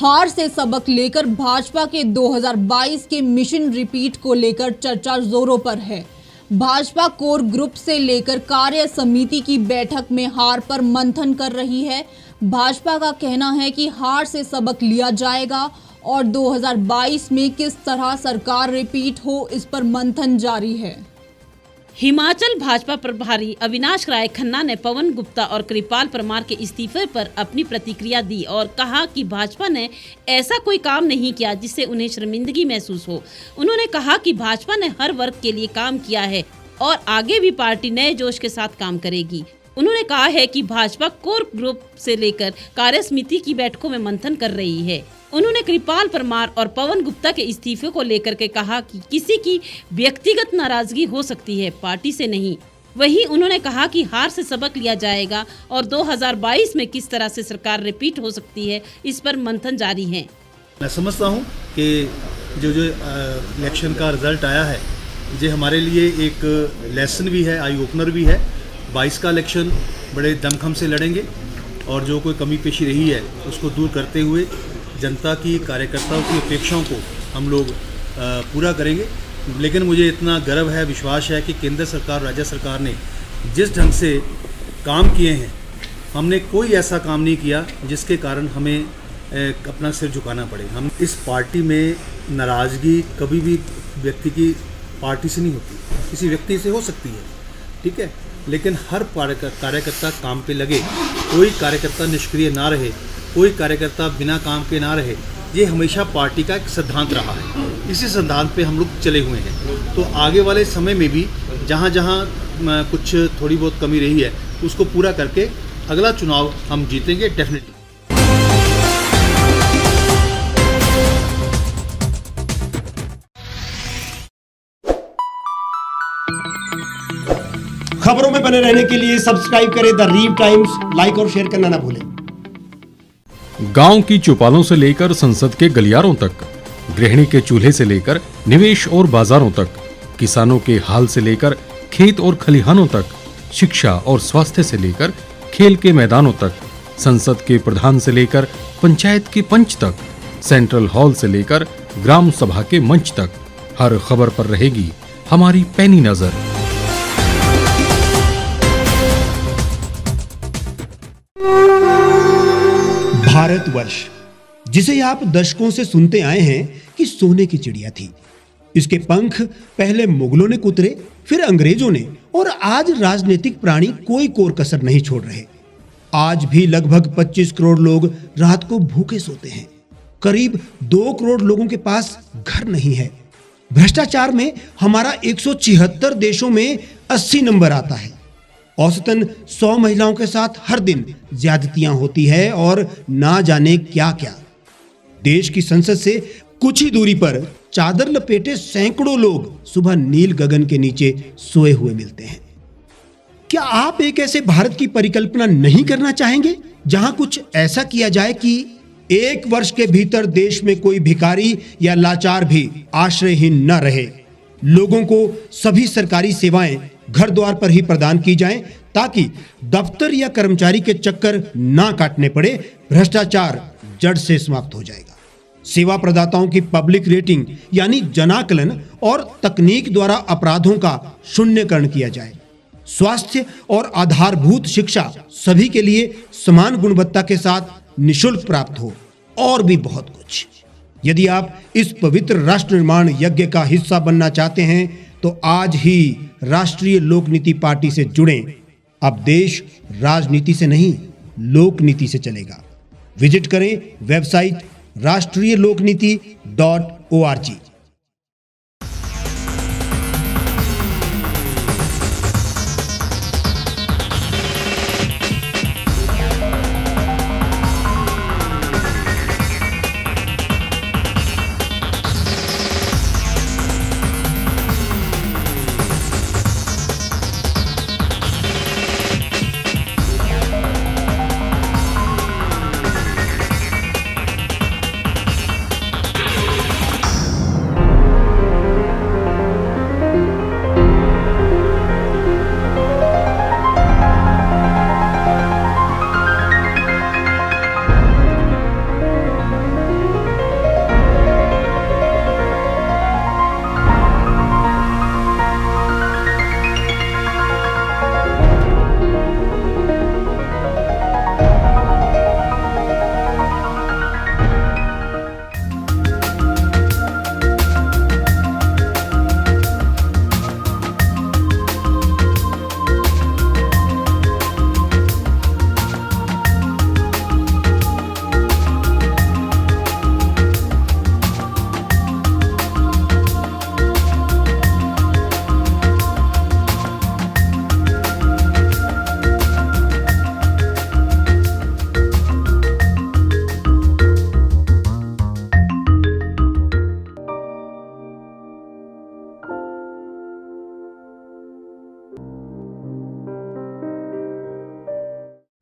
हार से सबक लेकर भाजपा के 2022 के मिशन रिपीट को लेकर चर्चा जोरों पर है। भाजपा कोर ग्रुप से लेकर कार्य समिति की बैठक में हार पर मंथन कर रही है। भाजपा का कहना है कि हार से सबक लिया जाएगा और 2022 में किस तरह सरकार रिपीट हो, इस पर मंथन जारी है। हिमाचल भाजपा प्रभारी अविनाश राय खन्ना ने पवन गुप्ता और कृपाल परमार के इस्तीफे पर अपनी प्रतिक्रिया दी और कहा कि भाजपा ने ऐसा कोई काम नहीं किया जिससे उन्हें शर्मिंदगी महसूस हो। उन्होंने कहा कि भाजपा ने हर वर्ग के लिए काम किया है और आगे भी पार्टी नए जोश के साथ काम करेगी। उन्होंने कहा है कि भाजपा कोर ग्रुप से लेकर कार्य समिति की बैठकों में मंथन कर रही है। उन्होंने कृपाल परमार और पवन गुप्ता के इस्तीफे को लेकर के कहा कि किसी की व्यक्तिगत नाराजगी हो सकती है, पार्टी से नहीं। वहीं उन्होंने कहा कि हार से सबक लिया जाएगा और 2022 में किस तरह से सरकार रिपीट हो सकती है, इस पर मंथन जारी है। मैं समझता हूं कि जो इलेक्शन का रिजल्ट आया है ये हमारे लिए एक लेसन भी है, आई ओपनर भी है। 22 का इलेक्शन बड़े दमखम से लड़ेंगे और जो कोई कमी पेशी रही है उसको दूर करते हुए जनता की, कार्यकर्ताओं की अपेक्षाओं को हम लोग पूरा करेंगे। लेकिन मुझे इतना गर्व है, विश्वास है कि केंद्र सरकार, राज्य सरकार ने जिस ढंग से काम किए हैं, हमने कोई ऐसा काम नहीं किया जिसके कारण हमें अपना सिर झुकाना पड़े। हम इस पार्टी में नाराज़गी कभी भी व्यक्ति की पार्टी से नहीं होती, किसी व्यक्ति से हो सकती है, ठीक है, लेकिन हर कार्यकर्ता काम पे लगे, कोई कार्यकर्ता निष्क्रिय ना रहे, कोई कार्यकर्ता बिना काम के ना रहे। ये हमेशा पार्टी का एक सिद्धांत रहा है। इसी सिद्धांत पे हम लोग चले हुए हैं। तो आगे वाले समय में भी जहाँ जहाँ कुछ थोड़ी बहुत कमी रही है उसको पूरा करके अगला चुनाव हम जीतेंगे डेफिनेटली। खबरों में बने रहने के लिए सब्सक्राइब करें द रीव टाइम्स, लाइक और शेयर करना ना भूलें। गांव की चौपालों से लेकर संसद के गलियारों तक, गृहिणी के चूल्हे से लेकर निवेश और बाजारों तक, किसानों के हाल से लेकर खेत और खलिहानों तक, शिक्षा और स्वास्थ्य से लेकर खेल के मैदानों तक, संसद के प्रधान से लेकर पंचायत के पंच तक, सेंट्रल हॉल से लेकर ग्राम सभा के मंच तक, हर खबर पर रहेगी हमारी पैनी नजर। भारतवर्ष, जिसे आप दशकों से सुनते आए हैं कि सोने की चिड़िया थी। इसके पंख पहले मुगलों ने कुतरे, फिर अंग्रेजों ने, और आज राजनीतिक प्राणी कोई कोर कसर नहीं छोड़ रहे। आज भी लगभग 25 करोड़ लोग रात को भूखे सोते हैं। करीब 2 करोड़ लोगों के पास घर नहीं है। भ्रष्टाचार में हमारा 176 देशों में 80 नंबर आता है। औसतन 100 महिलाओं के साथ हर दिन ज्यादतियां होती है और ना जाने क्या क्या। देश की संसद से कुछ ही दूरी पर चादर लपेटे सैकड़ों लोग सुबह नील गगन के नीचे सोए हुए मिलते हैं। क्या आप एक ऐसे भारत की परिकल्पना नहीं करना चाहेंगे जहां कुछ ऐसा किया जाए कि 1 वर्ष के भीतर देश में कोई भिखारी या लाचार भी आश्रयहीन न रहे? लोगों को सभी सरकारी सेवाएं घर द्वार पर ही प्रदान की जाएं ताकि दफ्तर या कर्मचारी के चक्कर ना काटने पड़े। भ्रष्टाचार जड़ से समाप्त हो जाएगा। सेवा प्रदाताओं की पब्लिक रेटिंग यानी जनाकलन और तकनीक द्वारा अपराधों का शून्यकरण किया जाए। स्वास्थ्य और आधारभूत शिक्षा सभी के लिए समान गुणवत्ता के साथ निःशुल्क प्राप्त हो, और भी बहुत कुछ। यदि आप इस पवित्र राष्ट्र निर्माण यज्ञ का हिस्सा बनना चाहते हैं तो आज ही राष्ट्रीय लोक नीति पार्टी से जुड़ें। अब देश राजनीति से नहीं, लोक नीति से चलेगा। विजिट करें वेबसाइट rashtriyalokniti.org।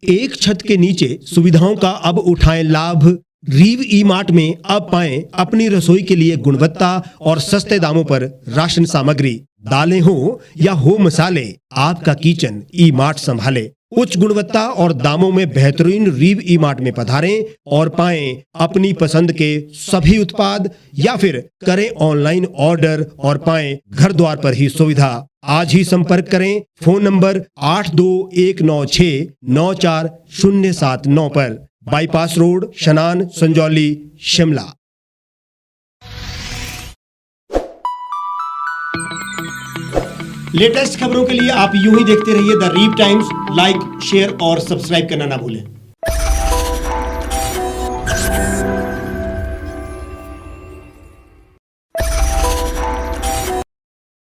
एक छत के नीचे सुविधाओं का अब उठाएं लाभ। रीव ई मार्ट में अब पाएं अपनी रसोई के लिए गुणवत्ता और सस्ते दामों पर राशन सामग्री। दालें हो या हो मसाले, आपका किचन ई मार्ट संभाले। उच्च गुणवत्ता और दामों में बेहतरीन रीव ई मार्ट में पधारें और पाएं अपनी पसंद के सभी उत्पाद, या फिर करें ऑनलाइन ऑर्डर और पाएं घर द्वार पर ही सुविधा। आज ही संपर्क करें फोन नंबर 8219694079 पर, बाईपास रोड, शनान, संजौली, शिमला। लेटेस्ट खबरों के लिए आप यूं ही देखते रहिए द रीव टाइम्स। लाइक, शेयर और सब्सक्राइब करना ना भूलें।